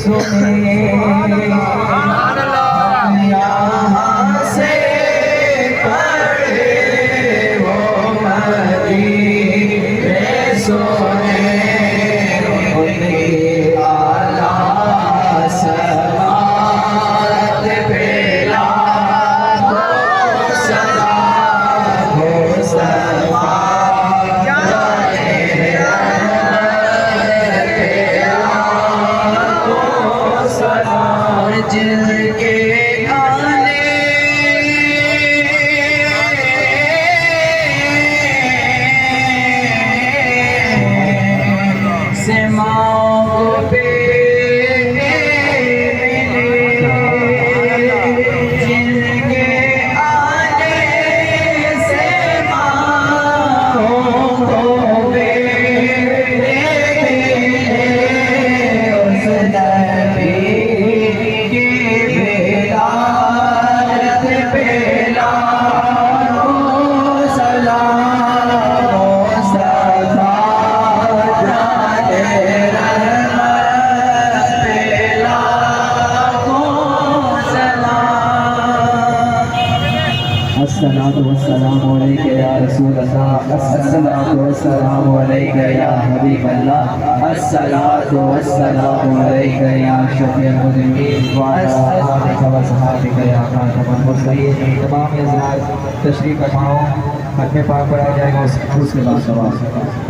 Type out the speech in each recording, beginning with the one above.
सुने यहाँ से पढ़े वो मदीने सुने उनकी आला समात पे लाखों सलाम मुस्तफा जिनके आने से माओ पे जिनके आने से माओ पे उस नबी अस्सलातु वस्सलामु अलैका या रसूल अल्लाह अस्सलातु वस्सलामु अलैका या हबीब अल्लाह अस्सलातु वस्सलामु अलैका या शफीअल मुज़निबीन व अला आलिका व सहाबिका या खातमुल मुरसलीन। तमाम हज़रात तशरीफ़ फरमाओ, खत्म पाक पढ़ाया जाएगा उसके बाद सवाल।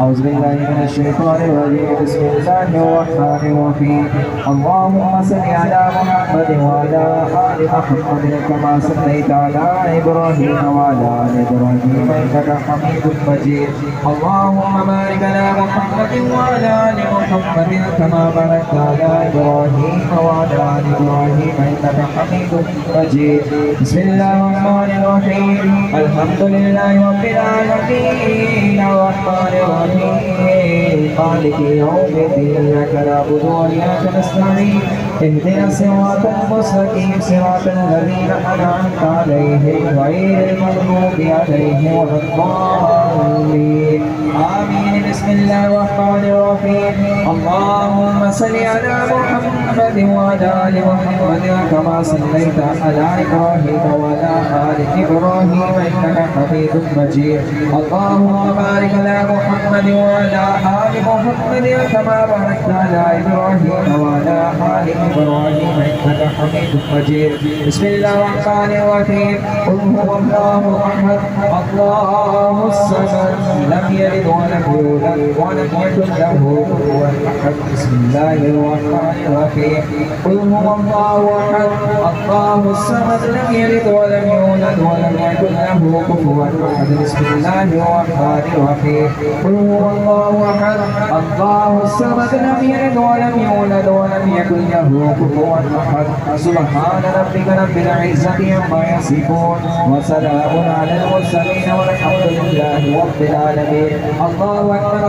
औज़ु बिल्लाहि मिनश शैतानिर रजीम बिस्मिल्लाहिर रहमानिर रहीम अल्लाहुम्मा सल्लि अला मुहम्मद व अला आलि मुहम्मद कमा सल्लैता अला इब्राहीम व अला आलि इब्राहीम इन्नका हमीदुम मजीद अल्लाहुम्मा बारिक अला मुहम्मद व अला आलि मुहम्मद कमा बारकता अला इब्राहीम व अला आलि इब्राहीम इन्नका हमीदुम मजीद। बिस्मिल्लाहिर रहमानिर रहीम अल्हम्दुलिल्लाहि रब्बिल आलमीन अर्रहमानिर रहीम मालिकि यौमिद्दीन इय्याका नअबुदु व इय्याका नस्तईन इहदिना सिरातल मुस्तकीम सिरातल लज़ीना अनअमता अलैहिम गैरिल मग़्दूबि अलैहिम वलद्दाल्लीन आमीन। बिस्मिल्लाहिर रहमानिर रहीम अल्लाहुम्मा सल्लि अला मुहम्मद व अला आलि मुहम्मद कमा सल्लैता अला इब्राहीम व अला आलि इब्राहीम इन्नका हमीदुम मजीद अल्लाहुम्मा बारिक अला मुहम्मद व अला आलि मुहम्मद कमा बारकता अला इब्राहीम व अला आलि इब्राहीम इन्नका हमीदुम मजीद। बिस्मिल्लाहिर रहमानिर रहीम क़ुल हुवल्लाहु अहद अल्लाहुस समद लम यलिद व लम यूलद व लम यकुल लहु कुफुवन अहद। बिस्मिल्लाहिर रहमानिर रहीम क़ुल हुवल्लाहु अहद अल्लाहुस समद लम यलिद व लम यूलद व लम यकुल लहु कुफुवन अहद। बिस्मिल्लाहिर रहमानिर रहीम क़ुल हुवल्लाहु अहद अल्लाहुस समद लम यलिद व लम यूलद व लम यकुल लहु कुफुवन अहद। सुब्हान रब्बिका रब्बिल इज़्ज़ति अम्मा यसिफून व सलामुन अलल मुरसलीन वल्हम्दुलिल्लाहि रब्बिल आलमीन। अल्लाहु अकबर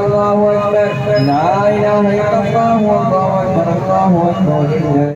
ला इलाहा इल्लल्लाहु अल्लाहु अकबर।